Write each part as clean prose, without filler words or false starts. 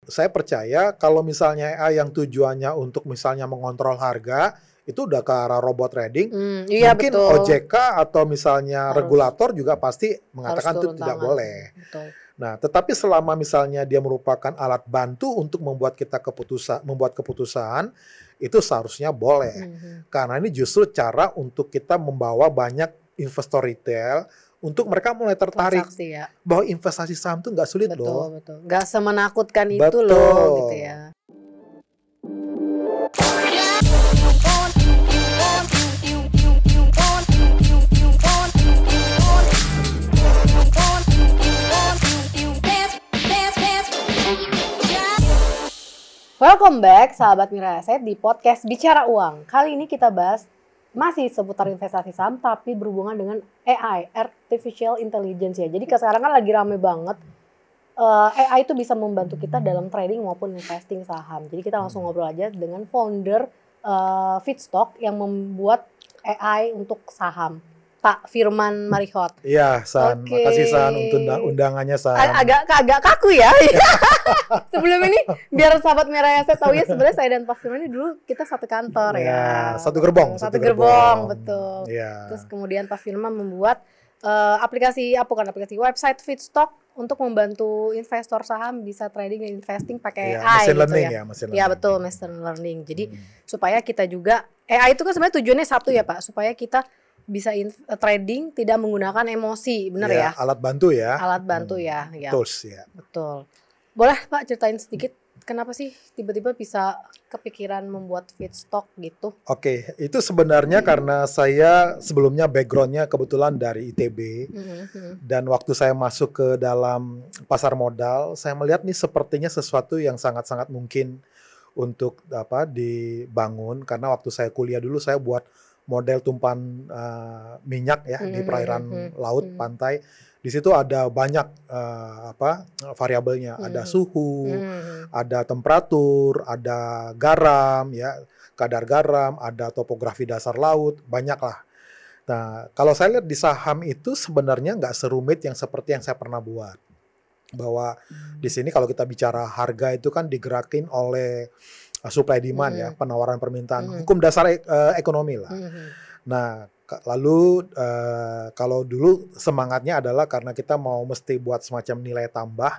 saya percaya kalau misalnya AI yang tujuannya untuk misalnya mengontrol harga, itu udah ke arah robot trading, Iya, mungkin betul. OJK atau misalnya regulator juga pasti mengatakan itu turun tidak tangan. boleh. Betul. Nah, tetapi selama misalnya dia merupakan alat bantu untuk membuat kita membuat keputusan, itu seharusnya boleh. Karena ini justru cara untuk kita membawa banyak investor retail untuk mereka mulai tertarik Transaksi ya. bahwa investasi saham itu nggak sulit loh. Betul. Nggak semenakutkan itu Betul. loh gitu ya. Welcome back sahabat Mira Aset di podcast Bicara Uang. Kali ini kita bahas masih seputar investasi saham tapi berhubungan dengan AI, Artificial Intelligence ya. Jadi sekarang kan lagi rame banget. AI itu bisa membantu kita dalam trading maupun investing saham. Jadi kita langsung ngobrol aja dengan founder Feedstock yang membuat AI untuk saham. Pak Firman Marihot. Iya, San. Oke. Makasih San untuk undangannya San. Agak kaku ya. Sebelum ini biar sahabat Mira Aset tahu ya sebenarnya saya dan Pak Firman ini dulu kita satu kantor ya. Satu gerbong. Satu gerbong, betul. Ya. Terus kemudian Pak Firman membuat aplikasi website Feedstock untuk membantu investor saham bisa trading dan investing pakai AI machine learning ya. machine Ya learning. betul, machine learning. Jadi supaya kita juga AI itu kan sebenarnya tujuannya satu ya Pak, supaya kita bisa trading tidak menggunakan emosi, benar ya? Alat bantu ya. Alat bantu ya. Tools ya. Betul. Boleh Pak ceritain sedikit kenapa sih tiba-tiba bisa kepikiran membuat Feedstock gitu? Oke, itu sebenarnya karena saya sebelumnya backgroundnya kebetulan dari ITB dan waktu saya masuk ke dalam pasar modal, saya melihat nih sepertinya sesuatu yang sangat-sangat mungkin untuk dibangun karena waktu saya kuliah dulu saya buat model tumpahan minyak ya di perairan laut pantai. Di situ ada banyak variabelnya, ada suhu, ada temperatur, ada garam ya, kadar garam, ada topografi dasar laut, banyak lah. Nah, kalau saya lihat di saham itu sebenarnya nggak serumit yang seperti yang saya pernah buat. Bahwa di sini kalau kita bicara harga itu kan digerakin oleh supply demand ya, penawaran permintaan, hukum dasar ekonomi lah. Nah, lalu kalau dulu semangatnya adalah karena kita mau mesti buat semacam nilai tambah.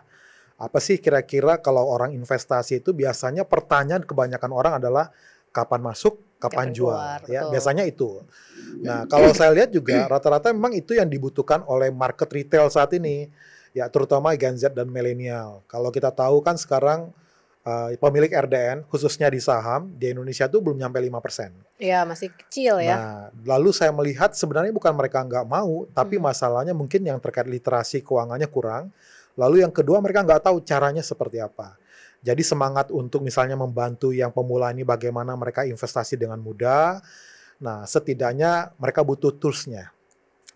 Apa sih kira-kira kalau orang investasi itu biasanya pertanyaan kebanyakan orang adalah kapan masuk, kapan jual, keluar, ya betul. biasanya itu. Nah, kalau saya lihat juga rata-rata memang itu yang dibutuhkan oleh market retail saat ini, ya terutama Gen Z dan milenial. Kalau kita tahu kan sekarang pemilik RDN khususnya di saham di Indonesia itu belum nyampe 5%. Iya, masih kecil ya. Nah, lalu saya melihat sebenarnya bukan mereka nggak mau, tapi masalahnya mungkin yang terkait literasi keuangannya kurang. Lalu yang kedua mereka nggak tahu caranya seperti apa. Jadi semangat untuk misalnya membantu yang pemula ini bagaimana mereka investasi dengan mudah. Nah, setidaknya mereka butuh toolsnya.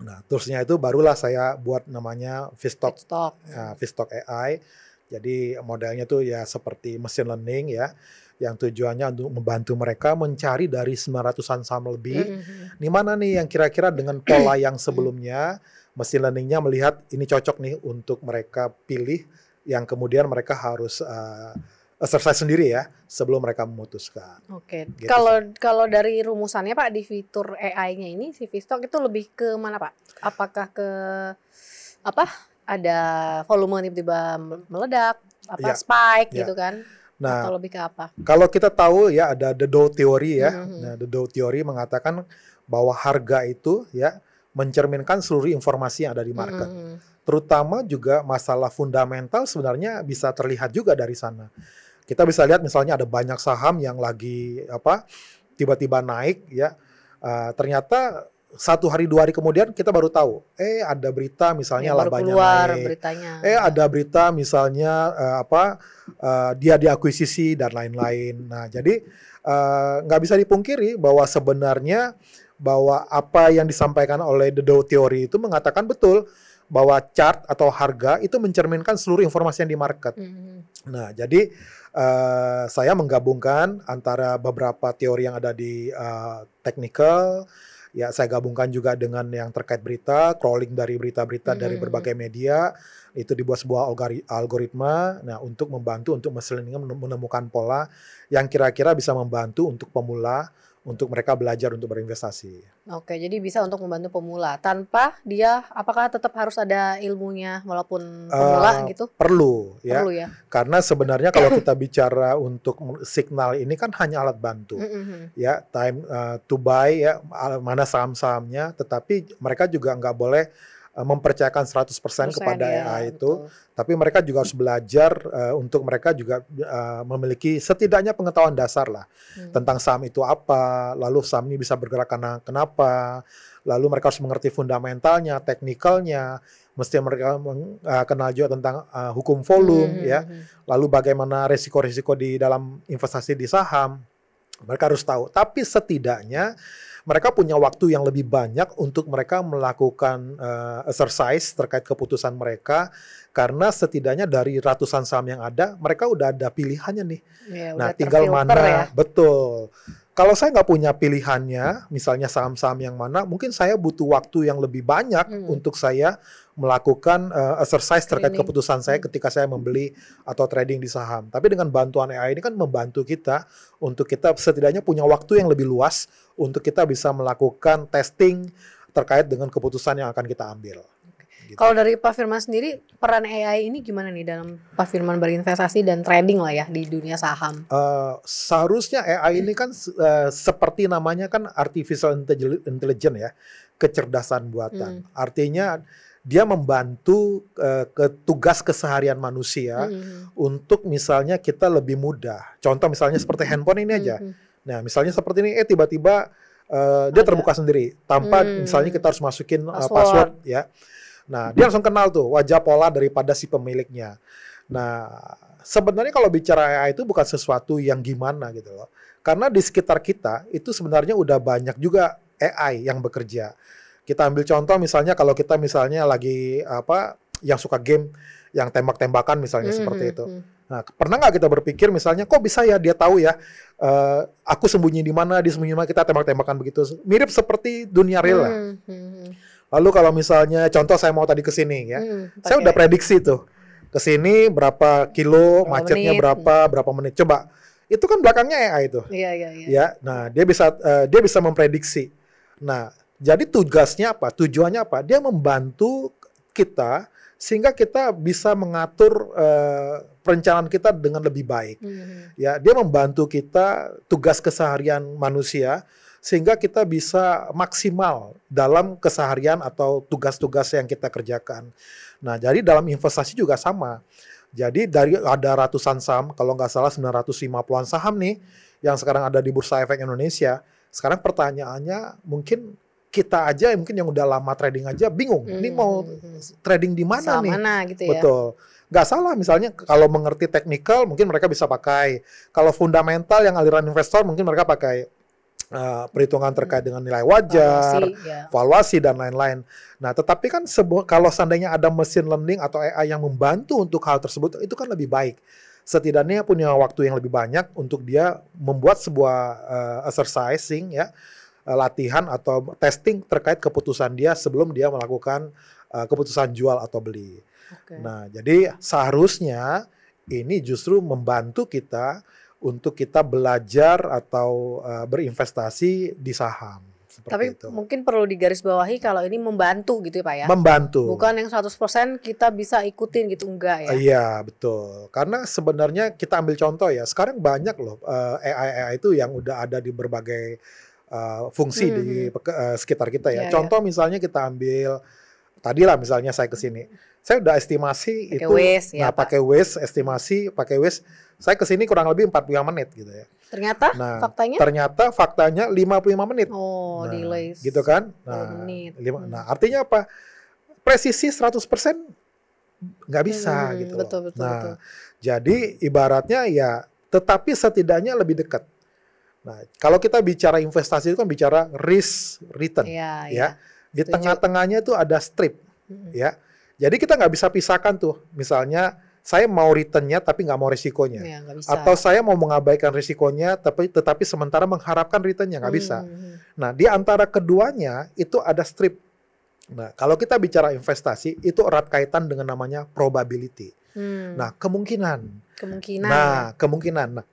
Nah, toolsnya itu barulah saya buat namanya Feedstock AI. Jadi modelnya tuh ya seperti machine learning ya, yang tujuannya untuk membantu mereka mencari dari 900-an saham lebih. Di mana nih yang kira-kira dengan pola yang sebelumnya, machine learningnya melihat ini cocok nih untuk mereka pilih, yang kemudian mereka harus exercise sendiri ya sebelum mereka memutuskan. Oke. Gitu, Kalau dari rumusannya Pak di fitur AI-nya ini si Feedstock itu lebih ke mana Pak? Apakah ke ada volume tiba-tiba meledak, spike gitu kan? Nah, atau lebih ke apa? Kalau kita tahu ya ada the Dow theory ya. Nah, the Dow theory mengatakan bahwa harga itu ya mencerminkan seluruh informasi yang ada di market. Terutama juga masalah fundamental sebenarnya bisa terlihat juga dari sana. Kita bisa lihat misalnya ada banyak saham yang lagi tiba-tiba naik ya. Ternyata 1 hari 2 hari kemudian kita baru tahu ada berita misalnya labanya naik, beritanya. Ada berita misalnya dia diakuisisi dan lain-lain. Nah, jadi nggak bisa dipungkiri bahwa sebenarnya bahwa apa yang disampaikan oleh the Dow Theory itu mengatakan betul bahwa chart atau harga itu mencerminkan seluruh informasi yang di market. Nah, jadi saya menggabungkan antara beberapa teori yang ada di technical. Ya, saya gabungkan juga dengan yang terkait berita, crawling dari berita-berita dari berbagai media. Itu dibuat sebuah algoritma, nah untuk membantu untuk machine learning menemukan pola yang kira-kira bisa membantu untuk pemula, untuk mereka belajar untuk berinvestasi. Oke, jadi bisa untuk membantu pemula tanpa dia apakah tetap harus ada ilmunya walaupun pemula gitu? Perlu ya. Perlu ya. Karena sebenarnya kalau kita bicara untuk signal ini kan hanya alat bantu. Ya, time to buy ya, mana saham-sahamnya, tetapi mereka juga nggak boleh mempercayakan 100% kepada ya, AI itu, betul. tapi mereka juga harus belajar untuk mereka juga memiliki setidaknya pengetahuan dasar lah tentang saham itu apa, lalu saham ini bisa bergerak karena kenapa, lalu mereka harus mengerti fundamentalnya, teknikalnya, mesti mereka kenal juga tentang hukum volume ya, lalu bagaimana resiko-resiko di dalam investasi di saham, mereka harus tahu. Tapi setidaknya mereka punya waktu yang lebih banyak untuk mereka melakukan exercise terkait keputusan mereka, karena setidaknya dari ratusan saham yang ada, mereka udah ada pilihannya nih. Ya, nah, udah tinggal mana, ya. Betul. Kalau saya nggak punya pilihannya, misalnya saham-saham yang mana, mungkin saya butuh waktu yang lebih banyak untuk saya melakukan exercise terkait keputusan saya ketika saya membeli atau trading di saham. Tapi dengan bantuan AI ini kan membantu kita untuk kita setidaknya punya waktu yang lebih luas untuk kita bisa melakukan testing terkait dengan keputusan yang akan kita ambil. Gitu. Kalau dari Pak Firman sendiri, peran AI ini gimana nih dalam Pak Firman berinvestasi dan trading lah ya di dunia saham? Seharusnya AI ini kan seperti namanya kan artificial intelligence ya, kecerdasan buatan. Artinya dia membantu tugas keseharian manusia untuk misalnya kita lebih mudah. Contoh misalnya seperti handphone ini aja. Nah misalnya seperti ini, tiba-tiba dia terbuka sendiri tanpa misalnya kita harus masukin password ya. Nah, dia langsung kenal tuh wajah pola daripada si pemiliknya. Nah, sebenarnya kalau bicara AI itu bukan sesuatu yang gimana gitu loh. Karena di sekitar kita itu sebenarnya udah banyak juga AI yang bekerja. Kita ambil contoh misalnya kalau kita misalnya lagi yang suka game yang tembak-tembakan misalnya seperti itu. Nah, pernah nggak kita berpikir misalnya kok bisa ya dia tahu ya aku sembunyi di mana, dia sembunyi di mana, kita tembak-tembakan begitu. Mirip seperti dunia real lah. Lalu kalau misalnya contoh saya mau tadi ke sini ya. Saya udah prediksi tuh. Ke sini berapa kilo, macetnya berapa menit. Coba. Itu kan belakangnya AI itu. Iya. Ya, nah dia bisa memprediksi. Nah, jadi tugasnya apa? Tujuannya apa? Dia membantu kita sehingga kita bisa mengatur perencanaan kita dengan lebih baik. Ya, dia membantu kita tugas keseharian manusia sehingga kita bisa maksimal dalam keseharian atau tugas-tugas yang kita kerjakan. Nah, jadi dalam investasi juga sama. Jadi dari ada ratusan saham, kalau nggak salah 950-an saham nih, yang sekarang ada di Bursa Efek Indonesia. Sekarang pertanyaannya mungkin kita aja mungkin yang udah lama trading aja bingung. Ini mau trading di mana nih? Mana gitu ya? Betul. Nggak salah misalnya kalau mengerti teknikal mungkin mereka bisa pakai. Kalau fundamental yang aliran investor mungkin mereka pakai perhitungan terkait dengan nilai wajar, valuasi dan lain-lain. Nah, tetapi kan kalau seandainya ada machine learning atau AI yang membantu untuk hal tersebut, itu kan lebih baik. Setidaknya punya waktu yang lebih banyak untuk dia membuat sebuah exercising ya, latihan atau testing terkait keputusan dia sebelum dia melakukan keputusan jual atau beli. Nah, jadi seharusnya ini justru membantu kita untuk kita belajar atau berinvestasi di saham. Tapi itu mungkin perlu digarisbawahi kalau ini membantu gitu ya Pak ya? Membantu. Bukan yang 100% kita bisa ikutin gitu, enggak ya? Iya, betul. Karena sebenarnya kita ambil contoh ya, sekarang banyak loh AI itu yang udah ada di berbagai fungsi di sekitar kita ya. Contoh misalnya kita ambil, tadi lah misalnya saya ke sini. Saya udah estimasi pake itu, Waze, ya, pakai Waze, estimasi pakai Waze, saya kesini kurang lebih 45 menit gitu ya. Ternyata faktanya 55 menit. Oh, delay. Gitu kan? Nah, artinya apa? Presisi 100% nggak bisa gitu. Betul. Jadi ibaratnya ya, tetapi setidaknya lebih dekat. Nah, kalau kita bicara investasi itu kan bicara risk return, ya. Di tengah-tengahnya itu ada strip, ya. Jadi kita nggak bisa pisahkan tuh, misalnya saya mau returnnya tapi nggak mau risikonya, atau saya mau mengabaikan risikonya tetapi sementara mengharapkan returnnya, nggak bisa. Nah, di antara keduanya itu ada strip. Nah, kalau kita bicara investasi, itu erat kaitan dengan namanya probability. Nah, kemungkinan. Ya.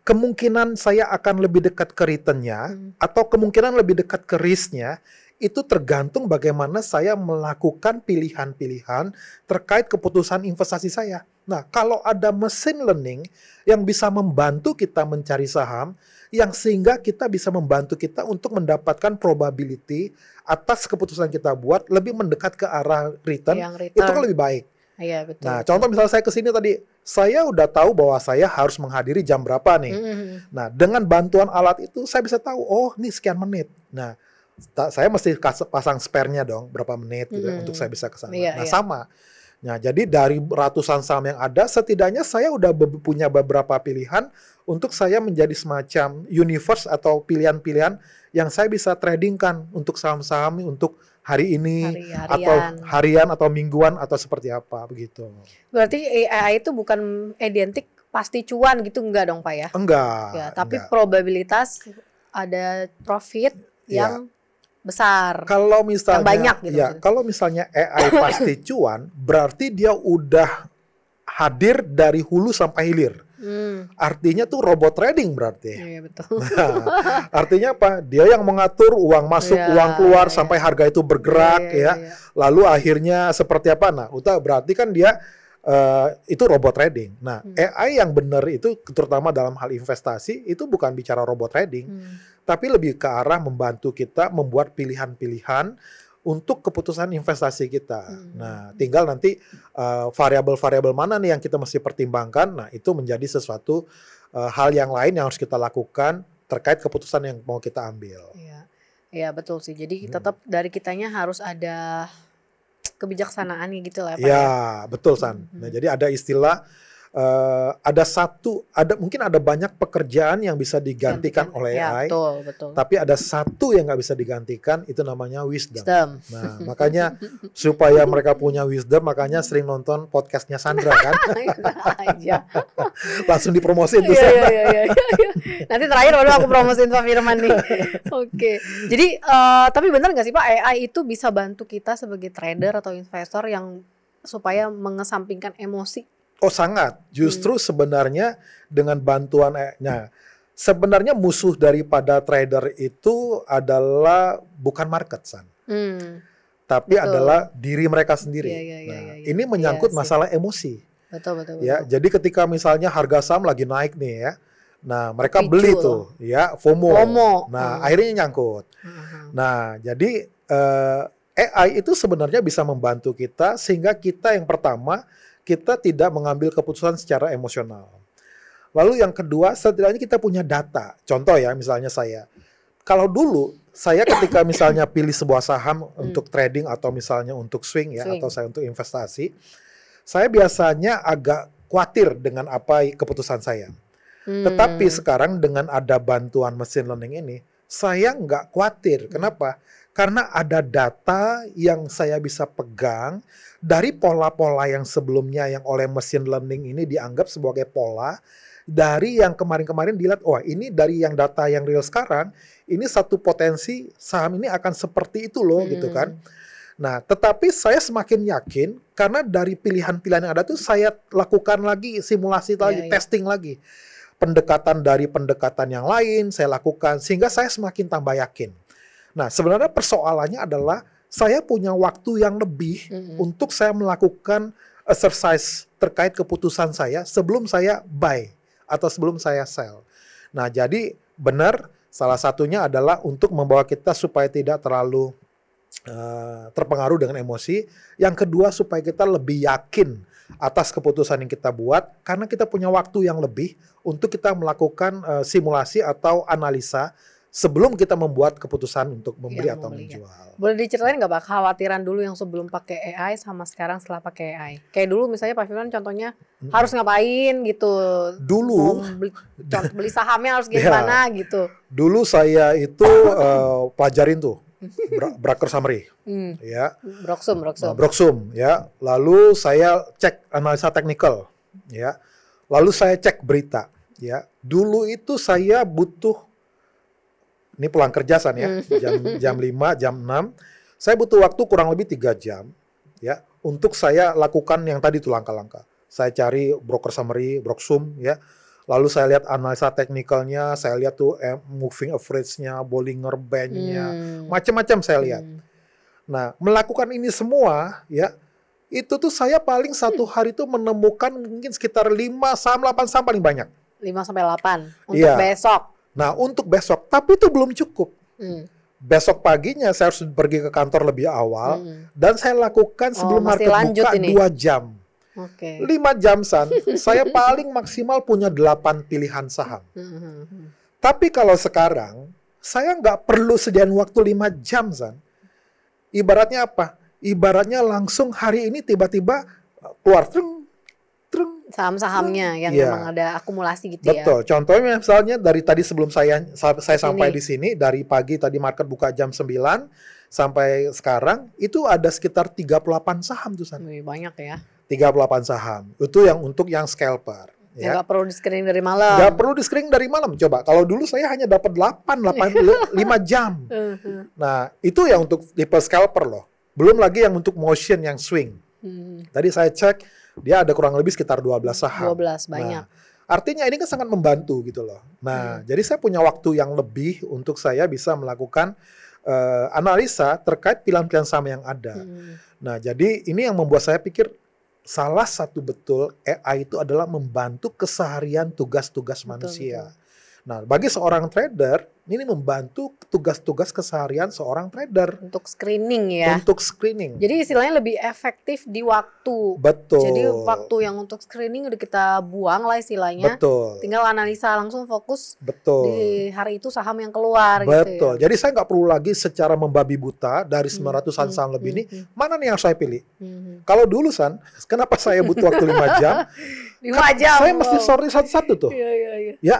Kemungkinan saya akan lebih dekat ke return-nya atau kemungkinan lebih dekat ke risk-nya itu tergantung bagaimana saya melakukan pilihan-pilihan terkait keputusan investasi saya. Nah, kalau ada machine learning yang bisa membantu kita mencari saham, yang sehingga kita bisa membantu kita untuk mendapatkan probability atas keputusan kita buat lebih mendekat ke arah return. Itu kan lebih baik. Iya, betul. Nah, contoh misalnya saya kesini tadi, saya udah tahu bahwa saya harus menghadiri jam berapa nih. Nah, dengan bantuan alat itu saya bisa tahu, oh ini sekian menit. Nah, saya mesti pasang spare-nya dong, berapa menit gitu untuk saya bisa ke sana. Sama. Nah, jadi dari ratusan saham yang ada, setidaknya saya udah punya beberapa pilihan untuk saya menjadi semacam universe atau pilihan-pilihan yang saya bisa tradingkan untuk saham-saham untuk hari ini atau harian atau mingguan atau seperti apa begitu. Berarti AI itu bukan identik pasti cuan gitu, enggak dong Pak ya? Enggak. Ya, tapi probabilitas ada profit yang besar. Kalau misalnya yang banyak gitu. Ya, kalau misalnya AI pasti cuan, berarti dia udah hadir dari hulu sampai hilir. Artinya tuh robot trading berarti. Iya, betul. Nah, artinya apa? Dia yang mengatur uang masuk, uang keluar sampai harga itu bergerak Lalu akhirnya seperti apa? Nah, berarti kan dia itu robot trading. Nah, AI yang benar itu terutama dalam hal investasi itu bukan bicara robot trading, tapi lebih ke arah membantu kita membuat pilihan-pilihan untuk keputusan investasi kita. Nah, tinggal nanti variabel-variabel mana nih yang kita mesti pertimbangkan. Nah, itu menjadi sesuatu hal yang lain yang harus kita lakukan terkait keputusan yang mau kita ambil. Iya, betul sih. Jadi tetap dari kitanya harus ada kebijaksanaannya gitu lah Pak. Ya, betul San. Nah, jadi ada istilah mungkin ada banyak pekerjaan yang bisa digantikan oleh AI. Betul. Tapi ada satu yang nggak bisa digantikan, itu namanya wisdom. Nah, makanya supaya mereka punya wisdom, makanya sering nonton podcastnya Sandra kan. Langsung dipromosin tuh. Iya. Nanti terakhir baru aku promosiin Pak Firman nih. Oke. Jadi tapi benar nggak sih Pak, AI itu bisa bantu kita sebagai trader atau investor yang supaya mengesampingkan emosi? Oh sangat, justru sebenarnya dengan bantuan sebenarnya musuh daripada trader itu adalah bukan market San, tapi adalah diri mereka sendiri. Ini menyangkut masalah emosi. Betul. Ya, jadi ketika misalnya harga saham lagi naik nih ya, nah mereka beli tuh, ya FOMO. Nah akhirnya nyangkut. Nah jadi AI itu sebenarnya bisa membantu kita sehingga kita yang pertama kita tidak mengambil keputusan secara emosional. Lalu yang kedua, setidaknya kita punya data. Contoh ya, misalnya kalau dulu saya ketika misalnya pilih sebuah saham untuk trading atau misalnya untuk swing atau saya untuk investasi, saya biasanya agak khawatir dengan apa keputusan saya. Tetapi sekarang dengan ada bantuan machine learning ini, saya nggak khawatir. Kenapa? Karena ada data yang saya bisa pegang dari pola-pola yang sebelumnya yang oleh machine learning ini dianggap sebagai pola, dari yang kemarin-kemarin dilihat, ini dari yang data yang real sekarang, ini satu potensi saham ini akan seperti itu loh gitu kan. Nah, tetapi saya semakin yakin karena dari pilihan-pilihan yang ada tuh saya lakukan lagi simulasi lagi, testing lagi. Pendekatan dari pendekatan yang lain saya lakukan sehingga saya semakin tambah yakin. Nah, sebenarnya persoalannya adalah saya punya waktu yang lebih untuk saya melakukan exercise terkait keputusan saya sebelum saya buy atau sebelum saya sell. Nah, jadi benar salah satunya adalah untuk membawa kita supaya tidak terlalu terpengaruh dengan emosi. Yang kedua supaya kita lebih yakin atas keputusan yang kita buat karena kita punya waktu yang lebih untuk kita melakukan simulasi atau analisa sebelum kita membuat keputusan untuk membeli atau menjual. Boleh diceritain nggak Pak kekhawatiran dulu yang sebelum pakai AI sama sekarang setelah pakai AI? Kayak dulu misalnya Pak Firman contohnya harus ngapain gitu. Dulu beli sahamnya harus gimana gitu. Dulu saya itu pelajarin tuh Broker summary, ya. Broksum, ya. Lalu saya cek analisa teknikal, ya. Lalu saya cek berita, ya. Dulu itu saya butuh ini pulang kerja San ya, jam 5, jam 6, Saya butuh waktu kurang lebih 3 jam ya untuk saya lakukan yang tadi tuh langkah-langkah. Saya cari broker summary, Broksum ya. Lalu saya lihat analisa teknikalnya, saya lihat tuh moving average-nya, Bollinger Band-nya, macam-macam saya lihat. Nah, melakukan ini semua ya, itu tuh saya paling satu hari tuh menemukan mungkin sekitar 5-8 saham paling banyak. 5-8 untuk Iya. besok. Nah, untuk besok, tapi itu belum cukup. Besok paginya saya harus pergi ke kantor lebih awal dan saya lakukan sebelum mesti market lanjut buka ini. 2 jam. Oke. 5 jam San, saya paling maksimal punya 8 pilihan saham. Tapi kalau sekarang, saya nggak perlu sediain waktu 5 jam San. Ibaratnya apa? Ibaratnya langsung hari ini tiba-tiba keluar treng. Saham-sahamnya yang Iya. memang ada akumulasi gitu ya. Betul. Contohnya misalnya dari tadi sebelum saya sampai di sini, dari pagi tadi market buka jam 9 sampai sekarang, itu ada sekitar 38 saham tuh San. Wih, banyak ya. 38 saham. Itu yang untuk yang scalper. Ya, Ya. nggak perlu di screening dari malam. Nggak perlu di screening dari malam. Coba, kalau dulu saya hanya dapat 5 jam. Nah, itu yang untuk tipe scalper loh. Belum lagi yang untuk motion, yang swing. Tadi saya cek, dia ada kurang lebih sekitar 12 saham. 12, banyak. Nah, artinya ini kan sangat membantu gitu loh. Nah, jadi saya punya waktu yang lebih untuk saya bisa melakukan analisa terkait pilihan-pilihan saham yang ada. Nah, jadi ini yang membuat saya pikir salah satu betul AI itu adalah membantu keseharian tugas-tugas manusia. Nah, bagi seorang trader, ini membantu tugas-tugas keseharian seorang trader. Untuk screening ya. Untuk screening. Jadi istilahnya lebih efektif di waktu. Betul. Jadi waktu yang untuk screening udah kita buang lah istilahnya. Betul. Tinggal analisa langsung fokus Betul. di hari itu saham yang keluar gitu Betul. ya. Jadi saya nggak perlu lagi secara membabi buta dari 900-an saham lebih ini, mana nih yang saya pilih? Kalau dulu San, kenapa saya butuh waktu 5 jam? 5 jam. Saya mesti sorry satu-satu tuh. Iya. Ya,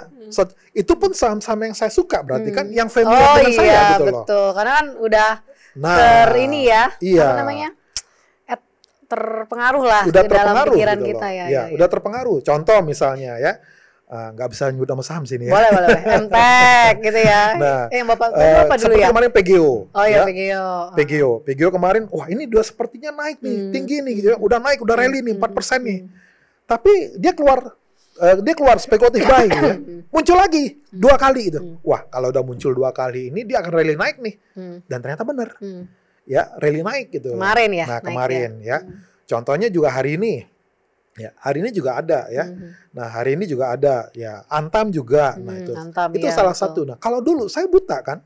itu pun saham-saham yang saya suka berarti kan yang familiar dengan saya gitu loh. Betul. Karena kan udah Nah, ini ya. Iya. Apa namanya? Terpengaruh lah Udah ke dalam terpengaruh pikiran gitu kita loh. ya. Ya, udah terpengaruh. Contoh misalnya ya, nggak bisa nyebut nama saham sini ya. Boleh. MTEK gitu ya. Nah, yang Bapak apa dulu seperti ya? kemarin PGO. Oh iya, PGO. PGO kemarin, wah ini udah sepertinya naik nih, tinggi nih gitu ya. Udah naik, udah rally nih 4% nih. Tapi dia keluar spekulatif buy gitu ya. Muncul lagi 2 kali gitu. Wah, kalau udah muncul 2 kali ini dia akan rally naik nih. Dan ternyata benar. Ya, rally naik gitu. Kemarin ya. Nah, kemarin ya. Contohnya juga hari ini. Ya, hari ini juga ada ya. Nah, hari ini juga ada ya. Antam juga. Nah, itu. Antam, itu ya, salah betul. satu. Nah, kalau dulu saya buta kan.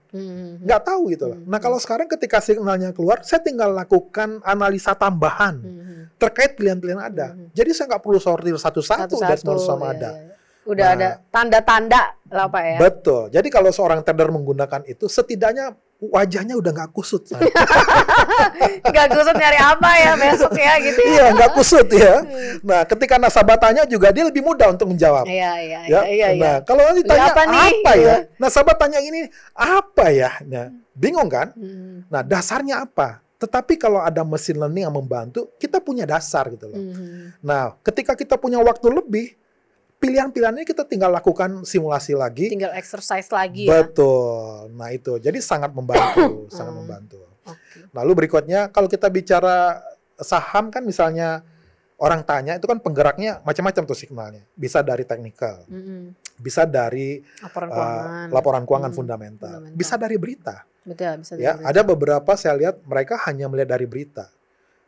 Nggak tahu gitu loh. Nah, kalau sekarang ketika signalnya keluar, saya tinggal lakukan analisa tambahan terkait pilihan-pilihan ada. Jadi saya nggak perlu sortir satu-satu dan semua sama ada. Udah ada tanda-tanda lah Pak ya. Betul. Jadi kalau seorang trader menggunakan itu, setidaknya wajahnya udah nggak kusut. Nggak kusut nyari apa ya besok ya gitu ya. Iya, nggak kusut ya. Nah, ketika nasabah tanya juga dia lebih mudah untuk menjawab. Iya. Nah, kalau nanti tanya apa nih? apa ya? Nasabah tanya ini apa ya? Nah, bingung kan? Nah, dasarnya apa? Tetapi kalau ada mesin learning yang membantu, kita punya dasar gitu loh. Nah, ketika kita punya waktu lebih, pilihan-pilihannya kita tinggal lakukan simulasi lagi. Tinggal exercise lagi ya. Betul. Nah, itu. Jadi sangat membantu, sangat membantu. Okay. Lalu berikutnya kalau kita bicara saham kan misalnya orang tanya itu kan penggeraknya macam-macam tuh signalnya. Bisa dari teknikal. Bisa dari laporan keuangan fundamental. Bisa dari berita. Betul, bisa dari Ya, berita. ada beberapa saya lihat mereka hanya melihat dari berita.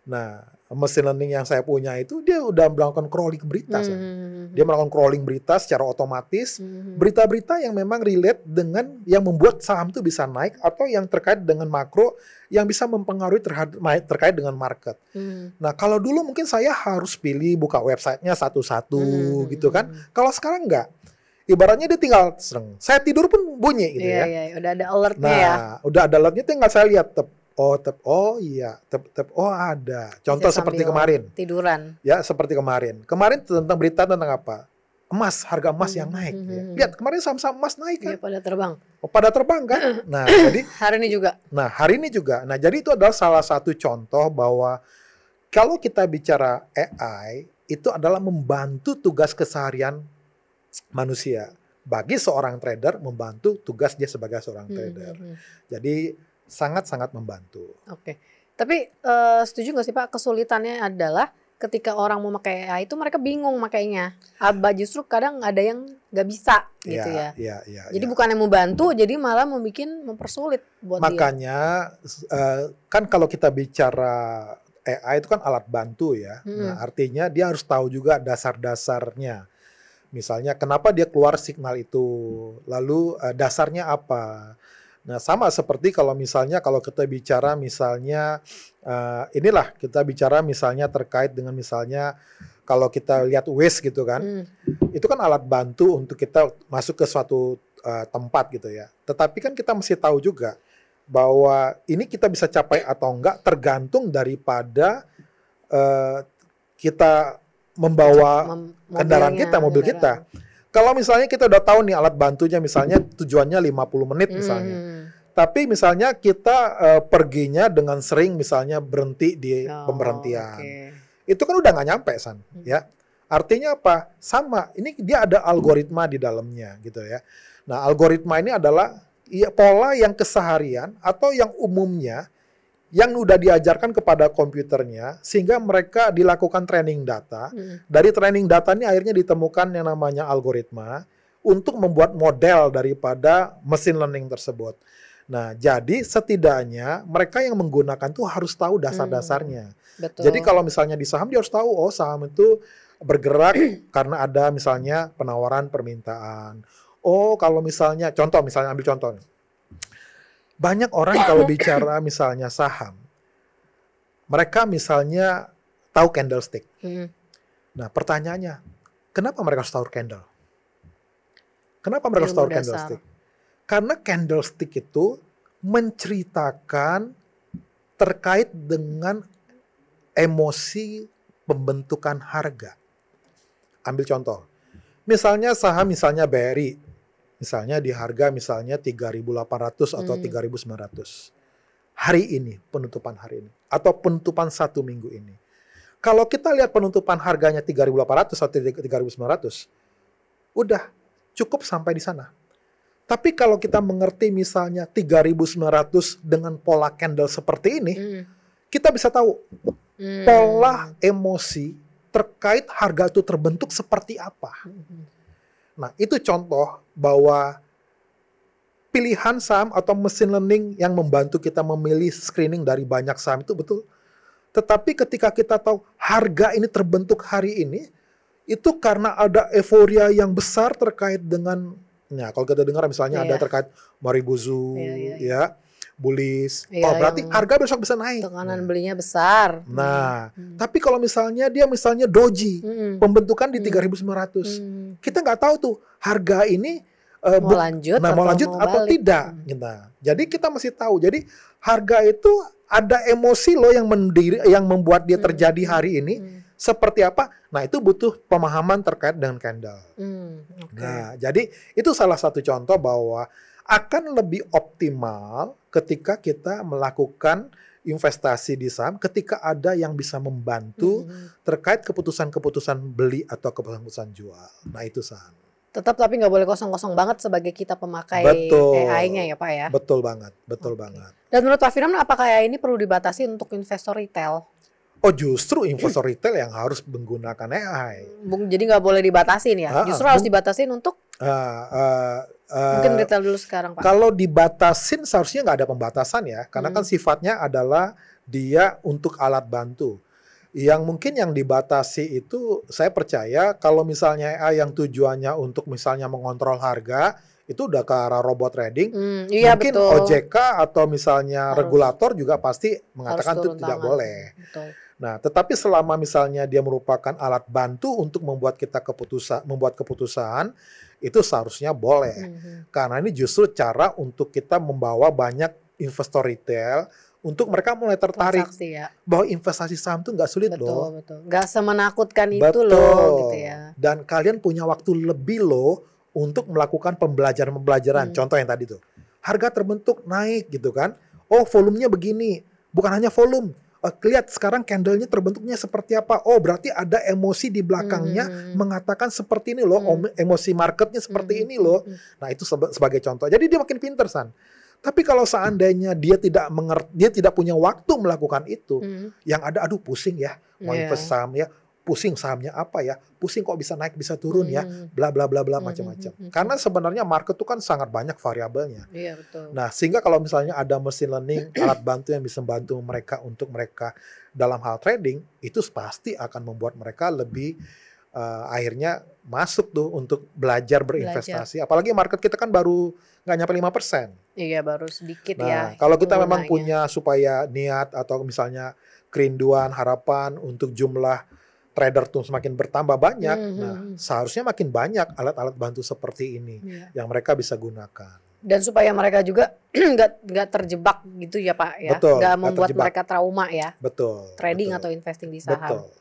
Nah, mesin learning yang saya punya itu dia udah melakukan crawling berita. Dia melakukan crawling berita secara otomatis, berita-berita yang memang relate dengan yang membuat saham itu bisa naik atau yang terkait dengan makro yang bisa mempengaruhi terkait dengan market. Nah, kalau dulu mungkin saya harus pilih buka websitenya satu-satu gitu kan. Kalau sekarang enggak. Ibaratnya dia tinggal saya tidur pun bunyi gitu ya. Iya, udah ada alertnya Nah, ya. udah ada alertnya tinggal saya lihat oh ada. Contoh Bisa seperti sambil kemarin. Tiduran. Ya, seperti kemarin. Kemarin tentang berita tentang apa? Emas, harga emas yang naik. Ya. Lihat, kemarin saham-saham emas naik kan? Iya, pada terbang. Pada terbang kan? Nah, jadi Hari ini juga. hari ini juga. Nah, jadi itu adalah salah satu contoh bahwa kalau kita bicara AI, itu adalah membantu tugas keseharian manusia. Bagi seorang trader, membantu tugas dia sebagai seorang trader. Jadi sangat-sangat membantu. Oke. Tapi setuju nggak sih Pak, kesulitannya adalah ketika orang mau pakai AI itu mereka bingung makainya. Justru kadang ada yang nggak bisa gitu ya. Jadi bukannya mau bantu, jadi malah mempersulit buat dia. Makanya kan kalau kita bicara AI itu kan alat bantu ya. Nah, artinya dia harus tahu juga dasar-dasarnya. Misalnya kenapa dia keluar signal itu, lalu dasarnya apa. Nah, sama seperti kalau kita bicara misalnya inilah kita bicara misalnya terkait dengan misalnya kalau kita lihat Waze gitu kan, itu kan alat bantu untuk kita masuk ke suatu tempat gitu ya. Tetapi kan kita mesti tahu juga bahwa ini kita bisa capai atau enggak tergantung daripada kita membawa kendaraan kita, mobil kita. Kalau misalnya kita udah tahu nih alat bantunya misalnya tujuannya 50 menit misalnya. Tapi misalnya kita perginya dengan sering misalnya berhenti di pemberhentian. Itu kan udah nggak nyampe San, ya. Artinya apa? Sama, ini dia ada algoritma di dalamnya gitu ya. Nah, algoritma ini adalah pola yang keseharian atau yang umumnya yang udah diajarkan kepada komputernya sehingga mereka dilakukan training data. Dari training data ini akhirnya ditemukan yang namanya algoritma untuk membuat model daripada mesin learning tersebut. Nah, jadi setidaknya mereka yang menggunakan tuh harus tahu dasar-dasarnya. Jadi kalau misalnya di saham dia harus tahu, oh saham itu bergerak karena ada misalnya penawaran permintaan. Oh, kalau misalnya ambil contoh. Banyak orang kalau bicara misalnya saham, mereka misalnya tahu candlestick. Nah, pertanyaannya, kenapa mereka harus tahu candle? Kenapa mereka harus tahu candlestick? Karena candlestick itu menceritakan terkait dengan emosi pembentukan harga. Ambil contoh. Misalnya saham misalnya BRI. Misalnya di harga misalnya 3.800 atau 3.900. Hari ini, penutupan hari ini. Atau penutupan 1 minggu ini. Kalau kita lihat penutupan harganya 3.800 atau 3.900, udah cukup sampai di sana. Tapi kalau kita mengerti misalnya 3.900 dengan pola candle seperti ini, kita bisa tahu pola emosi terkait harga itu terbentuk seperti apa. Nah, itu contoh bahwa pilihan saham atau mesin learning yang membantu kita memilih screening dari banyak saham itu betul. Tetapi ketika kita tahu harga ini terbentuk hari ini, itu karena ada euforia yang besar terkait dengan, nah kalau kita dengar misalnya ada terkait Maribuzu, ya, bullish, berarti harga besok bisa naik. Tekanan belinya besar. Nah, tapi kalau misalnya dia misalnya doji, pembentukan di 3.900, kita nggak tahu tuh harga ini mau lanjut atau tidak. Nah, jadi kita mesti tahu. Jadi harga itu ada emosi loh yang membuat dia terjadi hari ini. Seperti apa? Nah, itu butuh pemahaman terkait dengan candle. Nah, jadi itu salah satu contoh bahwa akan lebih optimal ketika kita melakukan investasi di saham ketika ada yang bisa membantu terkait keputusan-keputusan beli atau keputusan jual. Nah, itu saham. Tetap tapi nggak boleh kosong-kosong banget sebagai kita pemakai AI-nya ya Pak ya? Betul banget, banget. Dan menurut Pak Firman, apakah AI ini perlu dibatasi untuk investor retail? Oh, justru investor retail yang harus menggunakan AI. Jadi nggak boleh dibatasin ya? Justru harus dibatasin untuk mungkin retail dulu sekarang Pak. Kalau dibatasin seharusnya nggak ada pembatasan ya, karena kan sifatnya adalah dia untuk alat bantu. Yang mungkin yang dibatasi itu saya percaya kalau misalnya AI yang tujuannya untuk misalnya mengontrol harga, itu udah ke arah robot trading. Mungkin betul. OJK atau misalnya regulator juga pasti mengatakan itu tidak boleh. Betul. Nah, tetapi selama misalnya dia merupakan alat bantu untuk membuat keputusan, itu seharusnya boleh. Karena ini justru cara untuk kita membawa banyak investor retail untuk mereka mulai tertarik bahwa investasi saham itu nggak sulit loh. Betul. Nggak semenakutkan itu loh gitu ya. Dan kalian punya waktu lebih loh untuk melakukan pembelajaran. Contoh yang tadi tuh. Harga terbentuk naik gitu kan. Oh, volumenya begini. Bukan hanya volume. Lihat sekarang candlenya terbentuknya seperti apa. Oh, berarti ada emosi di belakangnya mengatakan seperti ini loh. Emosi marketnya seperti ini loh. Nah, itu sebagai contoh. Jadi dia makin pinter, San. Tapi kalau seandainya dia tidak dia tidak punya waktu melakukan itu, yang ada aduh pusing ya, mau invest saham ya, pusing sahamnya apa ya, pusing kok bisa naik bisa turun ya, bla bla bla bla macam-macam. Karena sebenarnya market itu kan sangat banyak variabelnya. Iya, betul. Nah, sehingga kalau misalnya ada machine learning, alat bantu yang bisa membantu mereka untuk mereka dalam hal trading, itu pasti akan membuat mereka lebih akhirnya masuk tuh untuk belajar berinvestasi. Apalagi market kita kan baru nggak nyampe 5%. Iya, baru sedikit Nah, ya. kalau kita memang punya supaya niat atau misalnya kerinduan, harapan untuk jumlah trader tuh semakin bertambah banyak, nah seharusnya makin banyak alat-alat bantu seperti ini yang mereka bisa gunakan. Dan supaya mereka juga nggak terjebak gitu ya Pak ya, Betul, nggak membuat mereka trauma ya. Betul. Trading betul, atau investing di saham. Betul.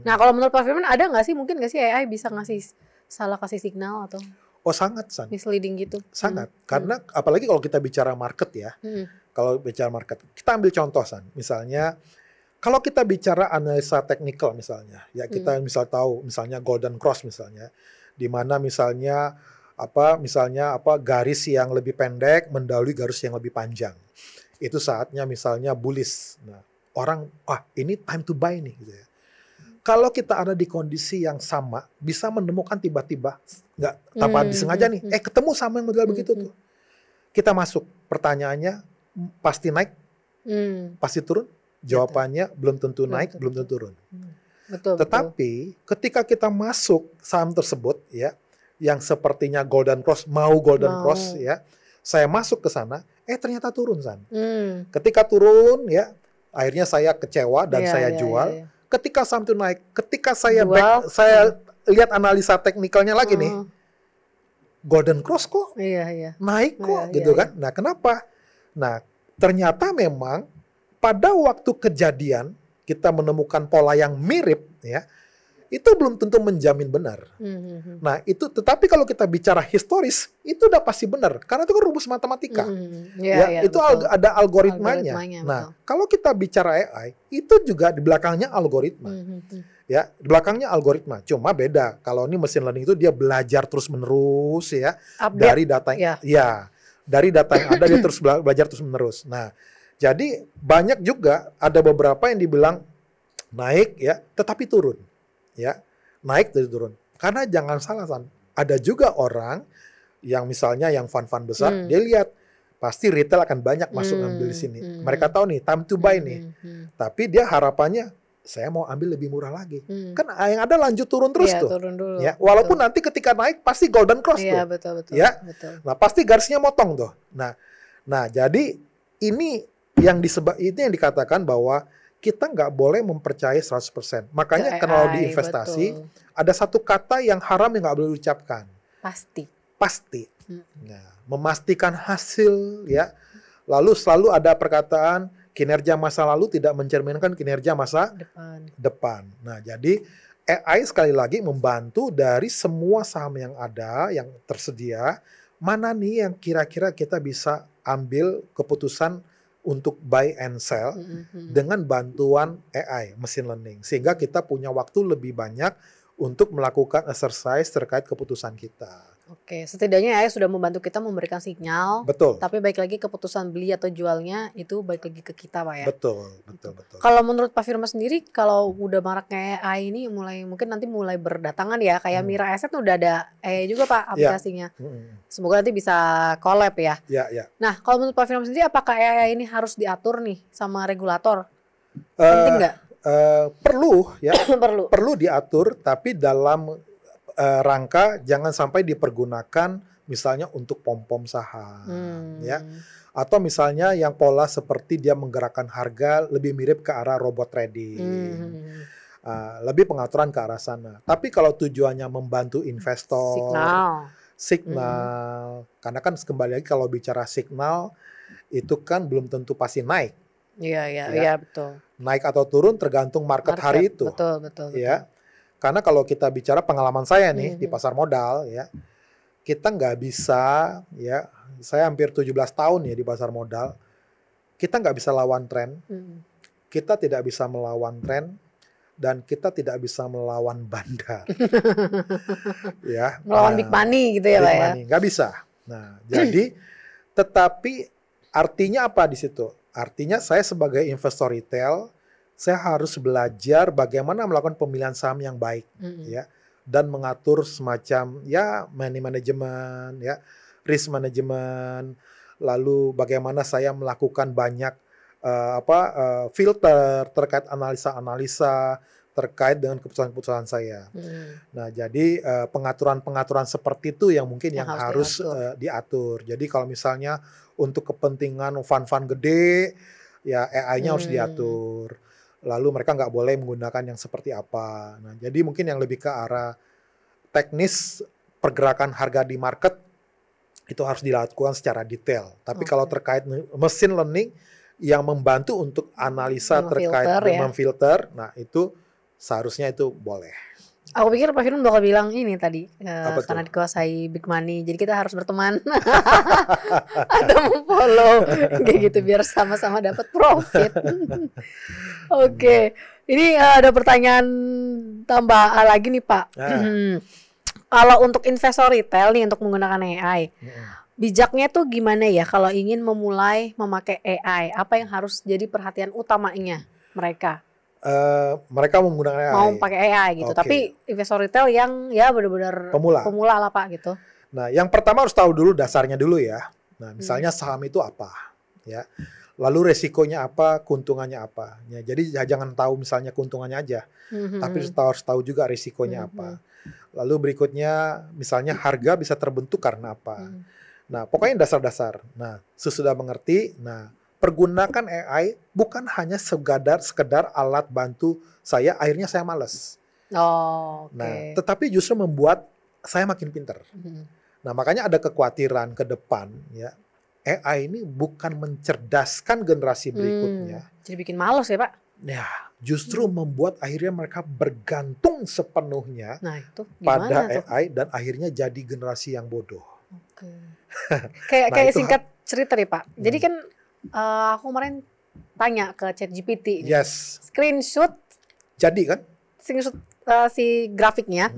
Nah kalau menurut Pak Firman ada nggak sih mungkin nggak sih AI bisa salah kasih signal atau Oh sangat, San. misleading gitu? Sangat. Karena apalagi kalau kita bicara market ya. Kalau bicara market, kita ambil contoh San. Misalnya kalau kita bicara analisa teknikal misalnya, ya kita misal tahu misalnya Golden Cross misalnya, di mana misalnya garis yang lebih pendek mendahului garis yang lebih panjang. Itu saatnya misalnya bullish. Nah, orang ini time to buy nih gitu ya. Kalau kita ada di kondisi yang sama, bisa menemukan tiba-tiba nggak tanpa disengaja nih, ketemu sama yang model begitu tuh. Kita masuk, pertanyaannya pasti naik, pasti turun. Jawabannya belum tentu naik, belum tentu turun. Tetapi ketika kita masuk saham tersebut ya, yang sepertinya Golden Cross Cross ya, saya masuk ke sana, ternyata turun San. Ketika turun ya, akhirnya saya kecewa dan saya jual. Ketika saham itu naik, ketika saya lihat analisa teknikalnya lagi nih, Golden Cross kok naik kok gitu kan. Nah kenapa? Nah ternyata memang pada waktu kejadian kita menemukan pola yang mirip ya, itu belum tentu menjamin benar. Nah itu, tetapi kalau kita bicara historis, itu udah pasti benar karena itu kan rumus matematika. Itu ada algoritmanya. Nah kalau kita bicara AI, itu juga di belakangnya algoritma. Ya, di belakangnya algoritma. Cuma beda. Kalau ini machine learning itu dia belajar terus menerus ya, dari data dari data yang ada dia terus belajar terus menerus. Nah jadi banyak juga ada beberapa yang dibilang naik ya, tetapi turun. Ya, naik dari turun. Karena jangan salah San, ada juga orang yang misalnya yang fund-fund besar, dia lihat pasti retail akan banyak masuk ambil di sini. Mereka tahu nih time to buy nih. Tapi dia harapannya saya mau ambil lebih murah lagi. Kan yang ada lanjut turun terus tuh. Turun dulu, ya, walaupun nanti ketika naik pasti Golden Cross tuh. Betul. Ya. Nah, pasti garisnya motong tuh. Nah, jadi ini yang dikatakan bahwa kita nggak boleh mempercayai 100%. Makanya kalau di investasi ada satu kata yang haram yang nggak boleh diucapkan. Pasti. Nah, memastikan hasil ya. Lalu selalu ada perkataan kinerja masa lalu tidak mencerminkan kinerja masa depan. Nah, jadi AI sekali lagi membantu dari semua saham yang ada, yang tersedia, mana nih yang kira-kira kita bisa ambil keputusan untuk buy and sell dengan bantuan AI, machine learning. Sehingga kita punya waktu lebih banyak untuk melakukan exercise terkait keputusan kita. Oke, setidaknya AI sudah membantu kita memberikan sinyal. Betul. Tapi baik lagi keputusan beli atau jualnya itu baik lagi ke kita Pak ya. Betul. Kalau menurut Pak Firman sendiri, kalau udah maraknya AI ini mungkin nanti mulai berdatangan ya. Kayak Mira Asset udah ada AI juga Pak aplikasinya. Semoga nanti bisa collab ya. Nah kalau menurut Pak Firman sendiri, apakah AI ini harus diatur nih sama regulator? Penting nggak? Perlu ya. Perlu diatur, tapi dalam rangka jangan sampai dipergunakan misalnya untuk pom-pom saham ya, atau misalnya yang pola seperti dia menggerakkan harga lebih mirip ke arah robot trading, lebih pengaturan ke arah sana. Tapi kalau tujuannya membantu investor, signal, karena kan kembali lagi kalau bicara signal itu kan belum tentu pasti naik. Iya betul. Naik atau turun tergantung market hari itu. Betul. Ya. Karena kalau kita bicara pengalaman saya nih di pasar modal ya, kita nggak bisa ya, saya hampir 17 tahun ya di pasar modal, kita nggak bisa lawan tren, kita tidak bisa melawan tren, dan kita tidak bisa melawan bandar. Ya, melawan big money gitu ya Pak ya? Nggak bisa. Nah, jadi tetapi Artinya apa di situ? Artinya saya sebagai investor retail, saya harus belajar bagaimana melakukan pemilihan saham yang baik, ya, dan mengatur semacam ya money management, ya, risk management, lalu bagaimana saya melakukan banyak filter terkait analisa-analisa terkait dengan keputusan-keputusan saya. Nah, jadi pengaturan-pengaturan seperti itu yang mungkin yang harus diatur. Jadi kalau misalnya untuk kepentingan fund-fund gede, ya AI-nya harus diatur. Lalu mereka nggak boleh menggunakan yang seperti apa. Nah, jadi mungkin yang lebih ke arah teknis pergerakan harga di market itu harus dilakukan secara detail. Tapi kalau terkait mesin learning yang membantu untuk analisa terkait dengan filter, nah itu seharusnya itu boleh. Aku pikir Pak Firman bakal bilang ini tadi, karena dikuasai big money, jadi kita harus berteman. Ada memfollow, kayak gitu biar sama-sama dapat profit. Oke, ini ada pertanyaan tambah lagi nih Pak. Kalau untuk investor retail nih untuk menggunakan AI, bijaknya tuh gimana ya kalau ingin memulai memakai AI? Apa yang harus jadi perhatian utamanya mereka? Mereka menggunakan AI. Mau pakai AI gitu, tapi investor retail yang ya benar-benar pemula lah Pak gitu. Nah, yang pertama harus tahu dulu dasarnya dulu ya. Nah, misalnya saham itu apa, ya. Lalu resikonya apa, keuntungannya apa. Ya, jadi jangan tahu misalnya keuntungannya aja, tapi harus tahu juga resikonya apa. Lalu berikutnya, misalnya harga bisa terbentuk karena apa. Nah, pokoknya dasar-dasar. Nah, sesudah mengerti, nah pergunakan AI bukan hanya sekedar alat bantu saya, akhirnya saya malas. Nah, tetapi justru membuat saya makin pintar. Nah, makanya ada kekhawatiran ke depan, ya. AI ini bukan mencerdaskan generasi berikutnya. Jadi bikin malas ya Pak? Ya, justru membuat akhirnya mereka bergantung sepenuhnya pada AI dan akhirnya jadi generasi yang bodoh. Kayak singkat cerita nih Pak. Jadi kan aku kemarin tanya ke ChatGPT, screenshot, jadi kan? Screenshot si grafiknya,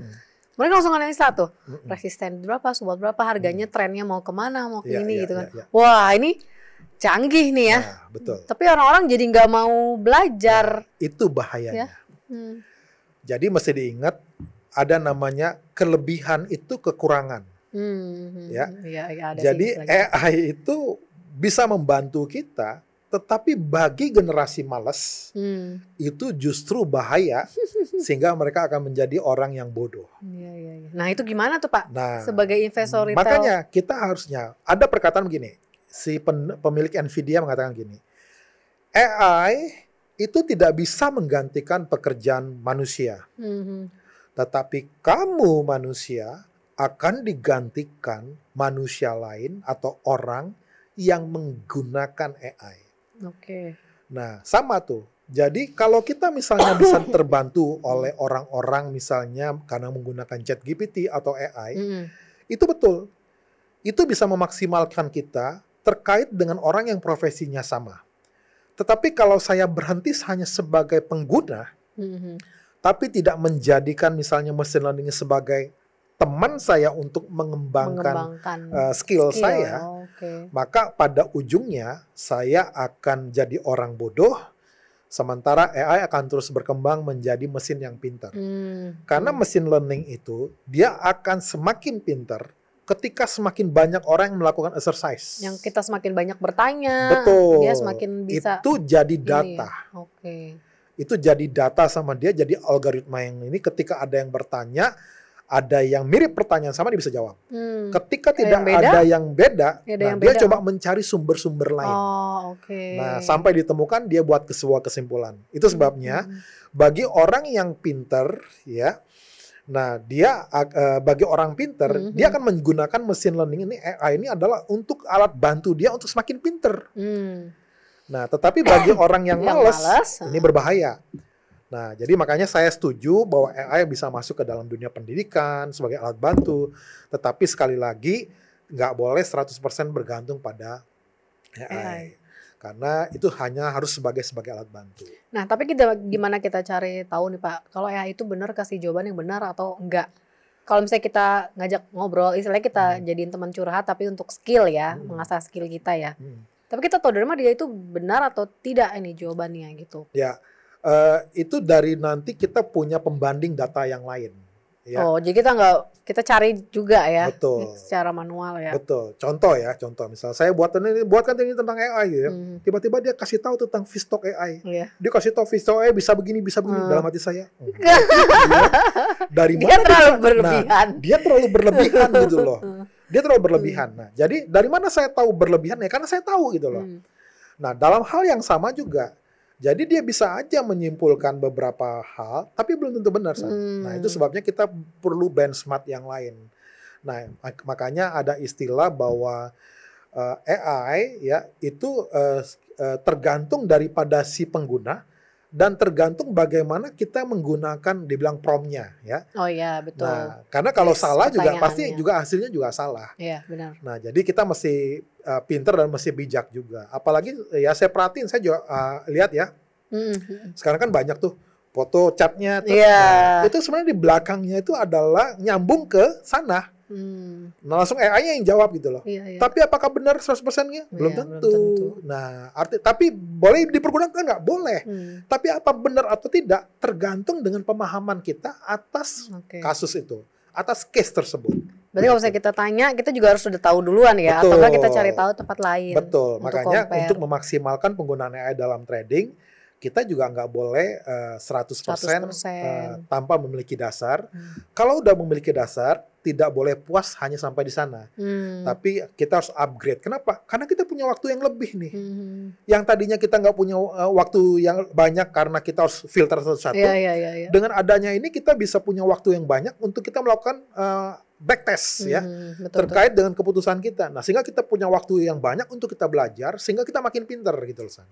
mereka langsung analisa tuh, resisten berapa, support berapa, harganya, trennya mau kemana, mau ke ini gitu kan. Wah ini canggih nih ya. Betul. Tapi orang-orang jadi nggak mau belajar. Itu bahayanya. Jadi mesti diingat ada namanya kelebihan itu kekurangan. Jadi AI itu bisa membantu kita, tetapi bagi generasi malas itu justru bahaya sehingga mereka akan menjadi orang yang bodoh. Nah itu gimana tuh Pak? Nah, sebagai investor retail. Makanya kita harusnya ada perkataan begini. Si pemilik Nvidia mengatakan gini, AI itu tidak bisa menggantikan pekerjaan manusia, tetapi kamu manusia akan digantikan manusia lain atau orang yang menggunakan AI. Nah, sama tuh. Jadi kalau kita misalnya bisa terbantu oleh orang-orang misalnya karena menggunakan ChatGPT atau AI, itu betul. Itu bisa memaksimalkan kita terkait dengan orang yang profesinya sama. Tetapi kalau saya berhenti hanya sebagai pengguna, tapi tidak menjadikan misalnya machine learning sebagai teman saya untuk mengembangkan skill saya, maka pada ujungnya saya akan jadi orang bodoh, sementara AI akan terus berkembang menjadi mesin yang pintar. Karena mesin learning itu, dia akan semakin pintar ketika semakin banyak orang yang melakukan exercise. Yang kita semakin banyak bertanya, betul, dia semakin bisa. Itu jadi data. Itu jadi data sama dia, jadi algoritma yang ini ketika ada yang bertanya, ada yang mirip pertanyaan sama dia bisa jawab. Ketika tidak ada yang beda, dia coba mencari sumber-sumber lain. Nah, sampai ditemukan dia buat sebuah kesimpulan. Itu sebabnya bagi orang yang pinter, ya, nah dia bagi orang pinter, dia akan menggunakan mesin learning ini, AI ini adalah untuk alat bantu dia untuk semakin pinter. Nah, tetapi bagi orang yang malas, ini berbahaya. Nah, jadi makanya saya setuju bahwa AI bisa masuk ke dalam dunia pendidikan sebagai alat bantu. Tetapi sekali lagi, nggak boleh 100% bergantung pada AI. Karena itu hanya harus sebagai alat bantu. Nah, tapi gimana kita cari tahu nih Pak, kalau AI itu benar kasih jawaban yang benar atau enggak? Kalau misalnya kita ngajak ngobrol, istilahnya kita jadiin teman curhat tapi untuk skill ya, mengasah skill kita ya. Tapi kita tahu dari mana dia itu benar atau tidak ini jawabannya gitu. Ya, itu dari nanti kita punya pembanding data yang lain. Ya. Oh, jadi kita cari juga ya, betul. Secara manual ya. Betul. Contoh misal saya buatkan ini tentang AI gitu ya. Tiba-tiba dia kasih tahu tentang Vstok AI. Dia kasih tahu Vstok AI bisa begini. Dalam hati saya. Dari mana dia terlalu berlebihan. Dia terlalu berlebihan gitu loh. Dia terlalu berlebihan. Nah, jadi dari mana saya tahu berlebihan ya? Karena saya tahu gitu loh. Nah, dalam hal yang sama juga. Jadi dia bisa aja menyimpulkan beberapa hal, tapi belum tentu benar. Nah, itu sebabnya kita perlu benchmark yang lain. Nah, makanya ada istilah bahwa AI ya itu tergantung daripada si pengguna dan tergantung bagaimana kita menggunakan dibilang prompt-nya ya. Oh iya, betul. Nah, karena kalau salah juga pasti juga hasilnya juga salah. Iya, benar. Nah, jadi kita mesti pinter dan mesti bijak juga. Apalagi ya saya perhatiin, saya juga lihat ya. Sekarang kan banyak tuh foto chatnya. Nah, itu sebenarnya di belakangnya itu adalah nyambung ke sana. Nah, langsung AI-nya yang jawab gitu loh. Tapi apakah benar 100%-nya? Belum tentu. Nah, tapi boleh dipergunakan nggak? Boleh. Tapi apa benar atau tidak tergantung dengan pemahaman kita atas kasus itu, atas case tersebut. Berarti kalau misalnya kita tanya, kita juga harus sudah tahu duluan ya, atau kita cari tahu tempat lain. Betul. Makanya untuk memaksimalkan penggunaan AI dalam trading, kita juga nggak boleh 100% tanpa memiliki dasar. Kalau udah memiliki dasar, tidak boleh puas hanya sampai di sana. Tapi kita harus upgrade. Kenapa? Karena kita punya waktu yang lebih nih. Yang tadinya kita nggak punya waktu yang banyak karena kita harus filter satu-satu. Dengan adanya ini kita bisa punya waktu yang banyak untuk kita melakukan backtest ya, terkait dengan keputusan kita. Nah, sehingga kita punya waktu yang banyak untuk kita belajar, sehingga kita makin pinter gitu loh, San.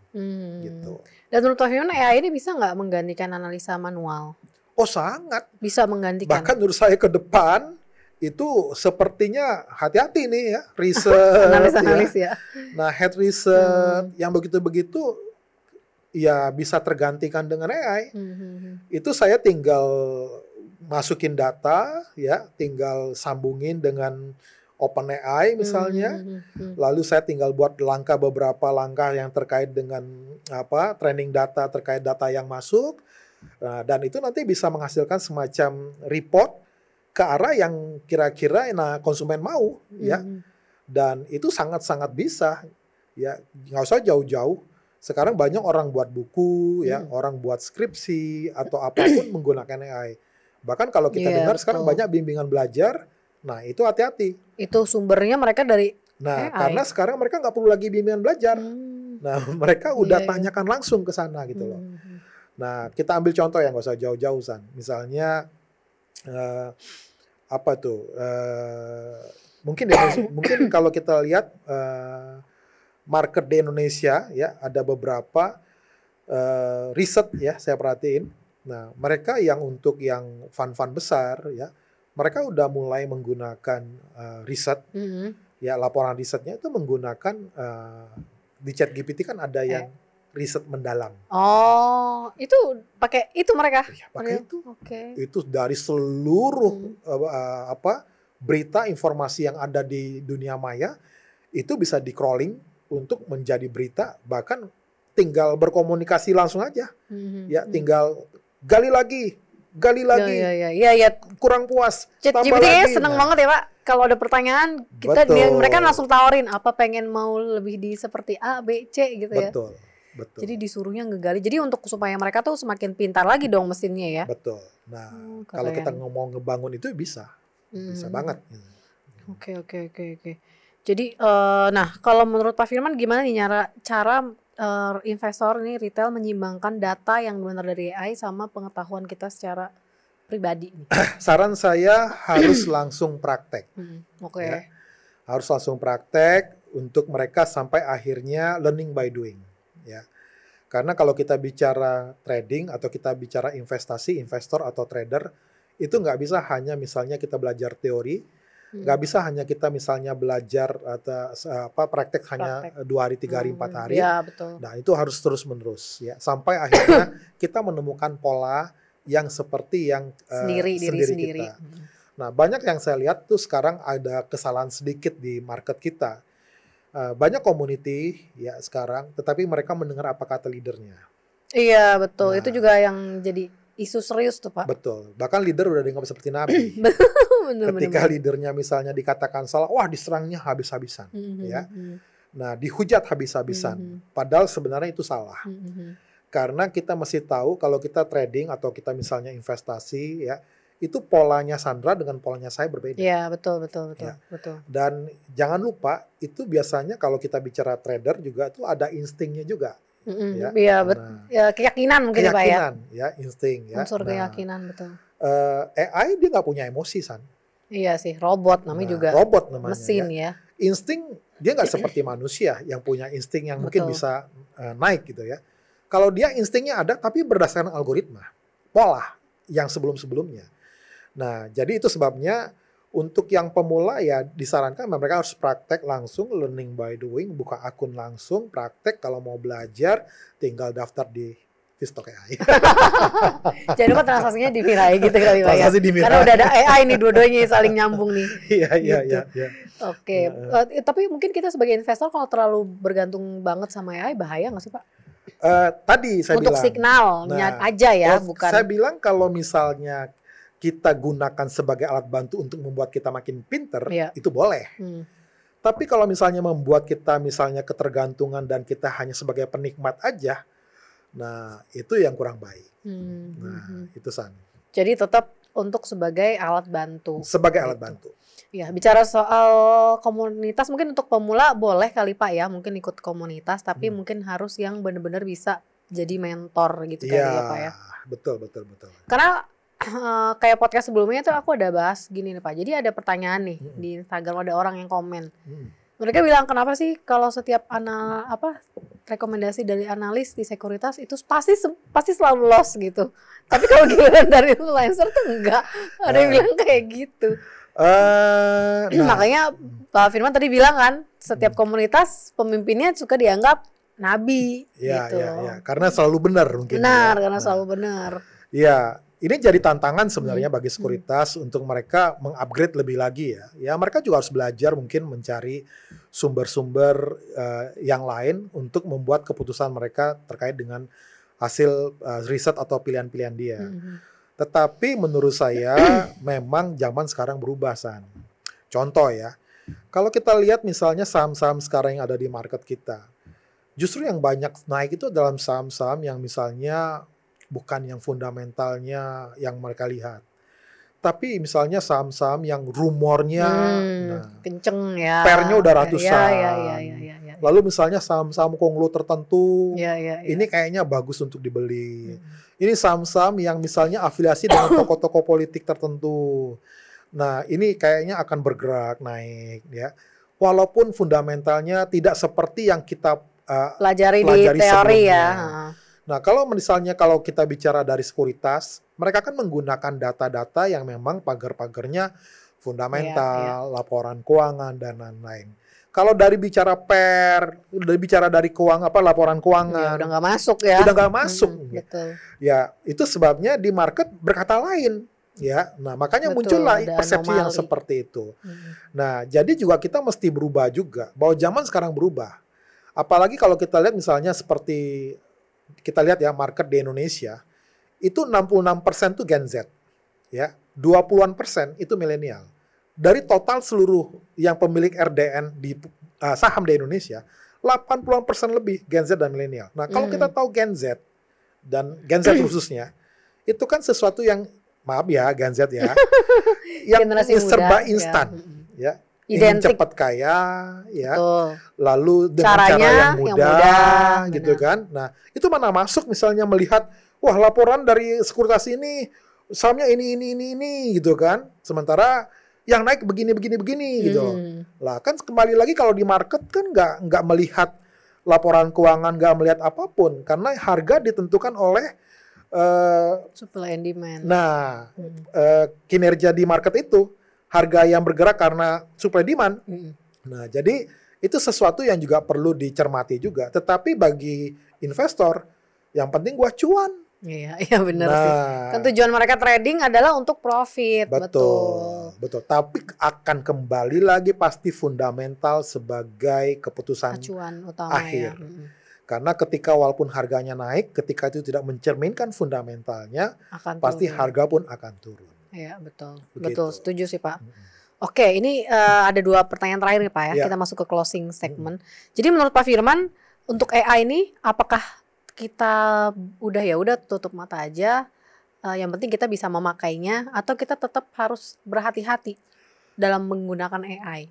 Gitu. Dan menurut Pak Firman, AI ini bisa nggak menggantikan analisa manual? Oh, sangat. Bisa menggantikan. Bahkan menurut saya ke depan, itu sepertinya hati-hati nih ya, riset. Analis ya. Nah, head riset yang begitu-begitu, ya bisa tergantikan dengan AI. Itu saya tinggal masukin data ya, tinggal sambungin dengan OpenAI misalnya, lalu saya tinggal buat beberapa langkah yang terkait dengan training data terkait data yang masuk, dan itu nanti bisa menghasilkan semacam report ke arah yang kira-kira konsumen mau ya, dan itu sangat-sangat bisa ya, nggak usah jauh-jauh. Sekarang banyak orang buat buku ya, orang buat skripsi atau apapun menggunakan AI. Bahkan kalau kita dengar sekarang banyak bimbingan belajar, nah itu hati-hati. Itu sumbernya mereka dari AI. Karena sekarang mereka nggak perlu lagi bimbingan belajar. Nah, mereka udah tanyakan langsung ke sana gitu loh. Nah, kita ambil contoh yang nggak usah jauh-jauh, San. Misalnya mungkin kalau kita lihat market di Indonesia ya, ada beberapa riset ya saya perhatiin. Nah, mereka yang untuk yang fund-fund besar ya, mereka udah mulai menggunakan riset, ya laporan risetnya itu menggunakan di ChatGPT kan ada yang riset mendalam. Oh, itu pakai itu mereka? Ya, pakai itu. Itu dari seluruh berita informasi yang ada di dunia maya itu bisa di crawling untuk menjadi berita, bahkan tinggal berkomunikasi langsung aja, ya tinggal gali lagi, kurang puas, tambah lagi. Seneng banget ya Pak, kalau ada pertanyaan mereka langsung tawarin apa pengen mau lebih di seperti A, B, C gitu ya. Betul. Jadi disuruhnya ngegali. Jadi untuk supaya mereka tuh semakin pintar lagi dong mesinnya ya. Betul. Nah, kalau kita ngomong ngebangun itu bisa banget. Oke. Jadi, nah kalau menurut Pak Firman gimana nih cara investor ini retail menyimbangkan data yang benar dari AI sama pengetahuan kita secara pribadi? Saran saya harus langsung praktek. Ya. Harus langsung praktek untuk mereka sampai akhirnya learning by doing. Ya. Karena kalau kita bicara trading atau kita bicara investasi, investor atau trader, itu nggak bisa hanya misalnya kita belajar teori. Nggak bisa hanya kita misalnya belajar atau praktek hanya 2 hari, 3 hari, 4 hari. Ya, betul. Nah, itu harus terus-menerus ya, sampai akhirnya kita menemukan pola yang seperti yang sendiri kita. Nah, banyak yang saya lihat tuh sekarang ada kesalahan sedikit di market kita. Banyak community ya sekarang, tetapi mereka mendengar apa kata leadernya. Iya betul, Nah, itu juga yang jadi isu serius tuh Pak. betul. Bahkan leader udah dianggap seperti nabi. Bener, Ketika bener. leadernya misalnya dikatakan salah, wah diserangnya habis-habisan, ya. Mhm. Nah, dihujat habis-habisan. Padahal sebenarnya itu salah. Mhm. Karena kita mesti tahu kalau kita trading atau kita misalnya investasi, ya, itu polanya Sandra dengan polanya saya berbeda. Iya betul Ya. betul. Dan jangan lupa itu biasanya kalau kita bicara trader juga tuh ada instingnya juga. Ya. Iya Nah, ya, keyakinan mungkin ya Pak ya. keyakinan, ya, insting. Ya. Unsur Nah, keyakinan betul. AI dia nggak punya emosi, San. Iya sih, robot namanya Nah, juga robot namanya. mesin Ya. ya. Insting dia nggak seperti manusia yang punya insting yang mungkin Betul. bisa naik gitu ya. Kalau dia instingnya ada tapi berdasarkan algoritma, pola yang sebelum-sebelumnya. Nah, jadi itu sebabnya untuk yang pemula ya disarankan mereka harus praktek langsung, learning by doing, buka akun langsung, praktek. Kalau mau belajar tinggal daftar di Vistok AI. Jangan lupa transaksinya di Mirai gitu kali Pak ya. Transaksi di Mirai. Karena udah ada AI nih dua-duanya saling nyambung nih. Iya, Gitu. iya. Oke, tapi mungkin kita sebagai investor kalau terlalu bergantung banget sama AI bahaya nggak sih Pak? Tadi saya Untuk bilang. signalnya Nah, aja ya, kalau bukan. saya bilang kalau misalnya kita gunakan sebagai alat bantu untuk membuat kita makin pinter, Iya. itu boleh. Hmm. Tapi kalau misalnya membuat kita misalnya ketergantungan dan kita hanya sebagai penikmat aja, nah itu yang kurang baik. Nah, itu San. Jadi tetap untuk sebagai alat bantu. Sebagai alat Gitu. bantu. Ya, bicara soal komunitas mungkin untuk pemula boleh kali Pak ya, mungkin ikut komunitas, tapi mungkin harus yang benar-benar bisa jadi mentor gitu kali ya Pak ya. Betul. Karena kayak podcast sebelumnya tuh aku ada bahas gini nih Pak. Jadi ada pertanyaan nih di Instagram, ada orang yang komen. Mereka bilang kenapa sih kalau setiap rekomendasi dari analis di sekuritas itu pasti selalu loss gitu. Tapi kalau giliran dari influencer tuh enggak. Ada yang bilang kayak gitu. Nah, Makanya Pak Firman tadi bilang kan, setiap komunitas pemimpinnya suka dianggap nabi gitu. Iya. Karena selalu benar mungkin. Benar, ya. karena selalu benar. Ya, ini jadi tantangan sebenarnya bagi sekuritas untuk mereka mengupgrade lebih lagi ya. Ya, mereka juga harus belajar mungkin mencari sumber-sumber yang lain untuk membuat keputusan mereka terkait dengan hasil riset atau pilihan-pilihan dia. Tetapi menurut saya memang zaman sekarang berubah, San. Contoh ya, kalau kita lihat misalnya saham-saham sekarang yang ada di market kita, justru yang banyak naik itu dalam saham-saham yang misalnya bukan yang fundamentalnya yang mereka lihat. Tapi misalnya saham-saham yang rumornya kenceng ya. pernya udah ratusan. Ya. Lalu misalnya saham-saham konglo tertentu, Ya. ini kayaknya bagus untuk dibeli. Ini saham-saham yang misalnya afiliasi dengan tokoh-tokoh politik tertentu. Nah, ini kayaknya akan bergerak naik ya. Walaupun fundamentalnya tidak seperti yang kita pelajari di teori sebelumnya. ya. Nah, kalau kita bicara dari sekuritas, mereka kan menggunakan data-data yang memang pagar-pagarnya fundamental, laporan keuangan dan lain-lain. Kalau dari bicara laporan keuangan, Udah nggak masuk ya. Udah nggak masuk. Betul. Ya, itu sebabnya di market berkata lain. Ya, nah makanya muncullah persepsi yang seperti itu. Nah, jadi juga kita mesti berubah juga. Bahwa zaman sekarang berubah. Apalagi kalau kita lihat misalnya seperti kita lihat ya market di Indonesia itu 66% tuh Gen Z, ya 20% itu milenial. Dari total seluruh yang pemilik RDN di saham di Indonesia, 80% lebih Gen Z dan milenial. Nah kalau kita tahu Gen Z dan Gen Z khususnya, itu kan sesuatu yang maaf ya Gen Z ya, yang serba instan, ya. Ingin cepat kaya, ya. Betul. Lalu dengan cara yang mudah gitu kan. Nah, itu mana masuk misalnya melihat, wah laporan dari sekuritas ini, sahamnya ini gitu kan. Sementara yang naik begini gitu. Lah kan kembali lagi kalau di market kan nggak melihat laporan keuangan, nggak melihat apapun. Karena harga ditentukan oleh supply and demand. Nah, kinerja di market itu harga yang bergerak karena supply demand. Nah, jadi itu sesuatu yang juga perlu dicermati juga. Tetapi bagi investor, yang penting gua cuan. Iya, iya benar sih. Nah, Kan tujuan mereka trading adalah untuk profit, betul, betul. Tapi akan kembali lagi pasti fundamental sebagai keputusan Acuan utama ya. akhir. Karena ketika walaupun harganya naik, ketika itu tidak mencerminkan fundamentalnya, Akan pasti turun. harga pun akan turun. Iya, betul. Begitu. Betul, setuju sih, Pak. Oke, ini ada 2 pertanyaan terakhir nih Pak ya. Ya. Kita masuk ke closing segment. Jadi menurut Pak Firman, untuk AI ini apakah kita udah tutup mata aja, yang penting kita bisa memakainya, atau kita tetap harus berhati-hati dalam menggunakan AI?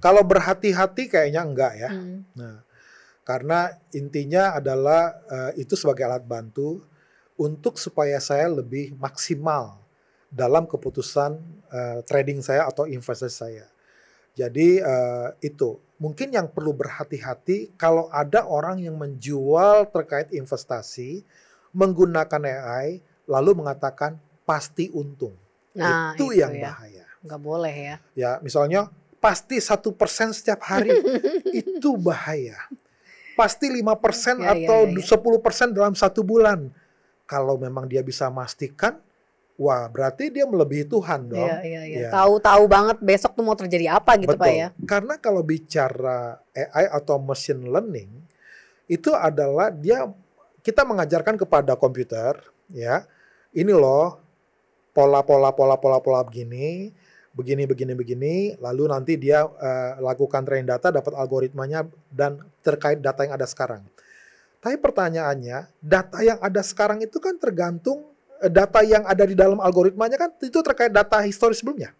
Kalau berhati-hati kayaknya enggak ya. Hmm. Nah, karena intinya adalah itu sebagai alat bantu untuk supaya saya lebih maksimal dalam keputusan trading saya atau investasi saya. Jadi itu mungkin yang perlu berhati-hati kalau ada orang yang menjual terkait investasi menggunakan AI lalu mengatakan pasti untung. Nah, itu itu yang ya. bahaya. Nggak boleh ya. Ya misalnya pasti 1% setiap hari itu bahaya. Pasti 5% Ya, atau ya, ya. 10% dalam 1 bulan. Kalau memang dia bisa memastikan, wah berarti dia melebihi Tuhan dong. Iya. Ya. Tahu banget besok tuh mau terjadi apa gitu Betul. Pak ya. Karena kalau bicara AI atau machine learning, itu adalah kita mengajarkan kepada komputer, ya, ini loh pola begini, lalu nanti dia lakukan training data, dapat algoritmanya dan terkait data yang ada sekarang. Tapi pertanyaannya, data yang ada sekarang itu kan tergantung data yang ada di dalam algoritmanya kan itu terkait data historis sebelumnya.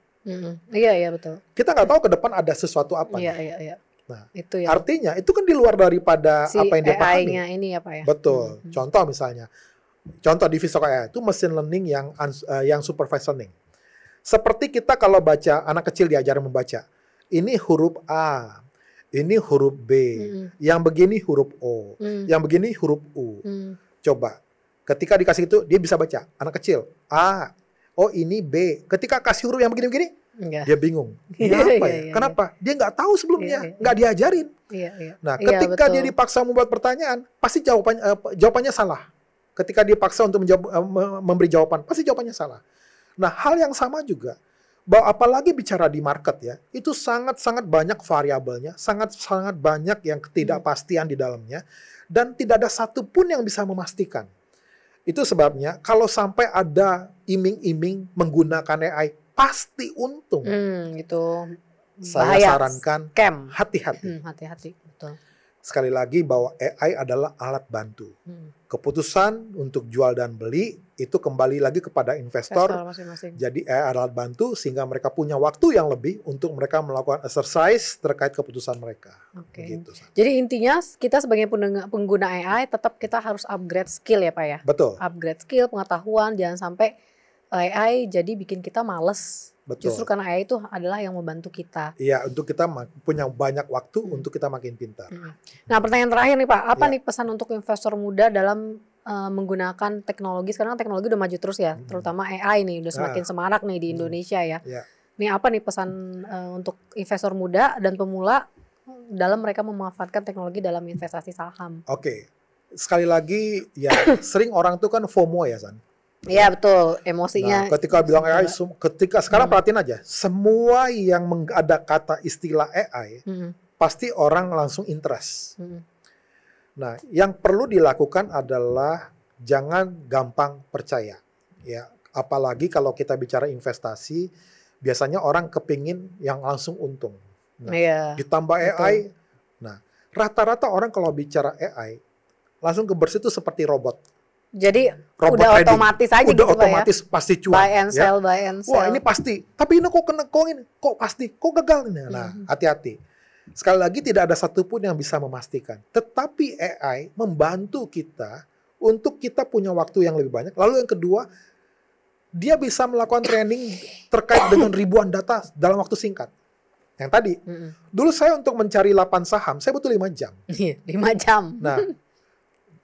Iya betul. Kita nggak tahu ke depan ada sesuatu apa. Iya. Nah, itu ya. artinya itu kan di luar daripada Si apa yang dia pahami. AI-nya ini ya Pak ya. Betul. Contoh misalnya, contoh di Visoko AI itu machine learning yang supervised learning. Seperti kita kalau baca, anak kecil diajarin membaca. Ini huruf A, ini huruf B, yang begini huruf O, yang begini huruf U. Coba, ketika dikasih itu, dia bisa baca. Anak kecil, A, oh ini B. Ketika kasih huruf yang begini-begini, dia bingung. Ini apa ya? Kenapa? Dia nggak tahu sebelumnya, nggak diajarin. Nah, ketika dia dipaksa membuat pertanyaan, pasti jawabannya salah. Ketika dipaksa untuk memberi jawaban, pasti jawabannya salah. Nah, hal yang sama juga, bahwa apalagi bicara di market ya, itu sangat-sangat banyak variabelnya, sangat-sangat banyak yang ketidakpastian di dalamnya, dan tidak ada satupun yang bisa memastikan. Itu sebabnya kalau sampai ada iming-iming menggunakan AI, pasti untung. Itu Saya bahaya. sarankan Scam. hati-hati. Hati-hati, betul. Sekali lagi bahwa AI adalah alat bantu. Keputusan untuk jual dan beli itu kembali lagi kepada investor. Masing-masing. Jadi AI adalah bantu sehingga mereka punya waktu yang lebih untuk mereka melakukan exercise terkait keputusan mereka. Begitu. Jadi intinya kita sebagai pengguna AI tetap kita harus upgrade skill ya Pak ya. Betul. Upgrade skill, pengetahuan, jangan sampai AI jadi bikin kita males. Betul. Justru karena AI itu adalah yang membantu kita. Iya, untuk kita punya banyak waktu untuk kita makin pintar. Nah, pertanyaan terakhir nih Pak, apa nih pesan untuk investor muda dalam menggunakan teknologi? Sekarang teknologi udah maju terus ya, terutama AI nih udah semakin semarak nih di Indonesia ya. Nih apa nih pesan untuk investor muda dan pemula dalam mereka memanfaatkan teknologi dalam investasi saham? Oke, sekali lagi ya sering orang tuh kan FOMO ya San. Iya betul, emosinya. Nah, ketika bilang AI, ketika sekarang perhatiin aja, semua yang ada kata istilah AI, pasti orang langsung interest. Nah, yang perlu dilakukan adalah jangan gampang percaya, ya. Apalagi kalau kita bicara investasi, biasanya orang kepingin yang langsung untung. Nah, ditambah AI, nah rata-rata orang kalau bicara AI, langsung ke bersih itu seperti robot. Jadi robot udah trading. Otomatis aja udah gitu otomatis Pak ya? Pasti cuan. Buy and sell, buy and sell. Wah ini pasti. Tapi ini kok pasti, kok gagal ini. Nah hati-hati. Sekali lagi tidak ada satupun yang bisa memastikan. Tetapi AI membantu kita untuk kita punya waktu yang lebih banyak. Lalu yang kedua, dia bisa melakukan training terkait dengan ribuan data dalam waktu singkat. Yang tadi, dulu saya untuk mencari 8 saham, saya butuh 5 jam. 5 jam. Nah,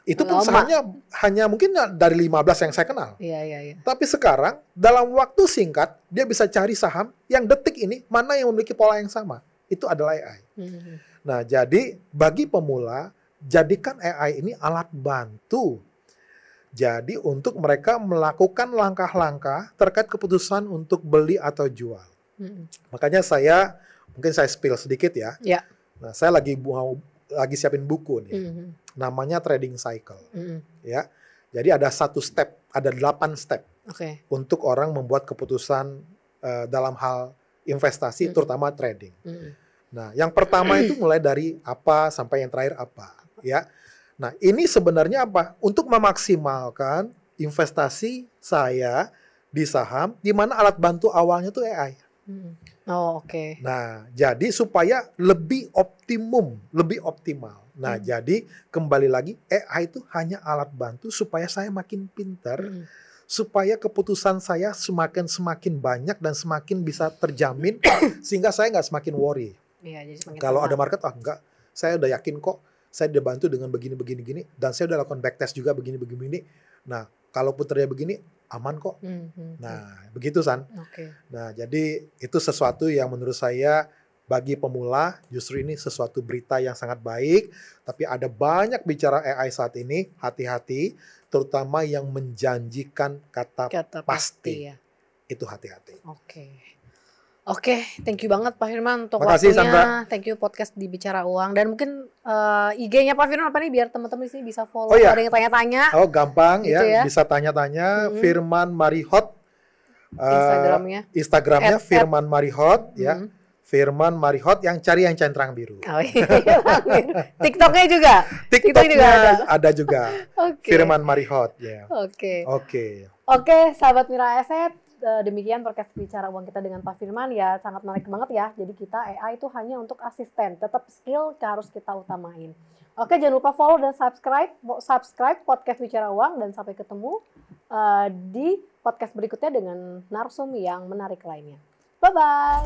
itu pun sahamnya hanya mungkin dari 15 yang saya kenal. Iya. Tapi sekarang dalam waktu singkat dia bisa cari saham yang detik ini mana yang memiliki pola yang sama. Itu adalah AI. Nah, jadi bagi pemula jadikan AI ini alat bantu. Jadi untuk mereka melakukan langkah-langkah terkait keputusan untuk beli atau jual. Makanya mungkin saya spill sedikit ya. Ya. Nah, saya lagi siapin buku nih. Namanya Trading Cycle. Ya. Jadi ada 1 step, ada 8 step untuk orang membuat keputusan dalam hal investasi, terutama trading. Nah, yang pertama itu mulai dari apa sampai yang terakhir apa, ya. Nah, ini sebenarnya apa? Untuk memaksimalkan investasi saya di saham, di mana alat bantu awalnya itu AI. Nah, jadi supaya lebih optimal. Nah, jadi kembali lagi AI itu hanya alat bantu supaya saya makin pintar, supaya keputusan saya semakin banyak dan semakin bisa terjamin sehingga saya nggak semakin worry. Kalau ada market, enggak, saya udah yakin kok, saya dibantu dengan begini, dan saya udah lakukan backtest juga begini. Nah, kalaupun terjadi begini, aman kok. Nah, begitu San. Nah, jadi itu sesuatu yang menurut saya bagi pemula justru ini sesuatu berita yang sangat baik. Tapi ada banyak bicara AI saat ini, hati-hati, terutama yang menjanjikan kata pasti. Ya. Itu hati-hati. Oke, thank you banget Pak Firman untuk waktunya. Sandra. Thank you podcast di Bicara Uang. Dan mungkin IG-nya Pak Firman apa nih biar teman-teman di sini bisa follow. Ada yang tanya-tanya. Gampang gitu ya, bisa tanya-tanya. Firman Marihot. Instagramnya Firman Marihot ya. Firman Marihot yang cari yang centang biru. TikToknya juga. TikToknya ada juga. Firman Marihot ya. Oke, sahabat Mira Aset, demikian podcast Bicara Uang kita dengan Pak Firman ya, sangat menarik banget ya. Jadi kita AI itu hanya untuk asisten, tetap skill harus kita utamain. Oke, jangan lupa follow dan subscribe podcast Bicara Uang, dan sampai ketemu di podcast berikutnya dengan narsum yang menarik lainnya. Bye-bye.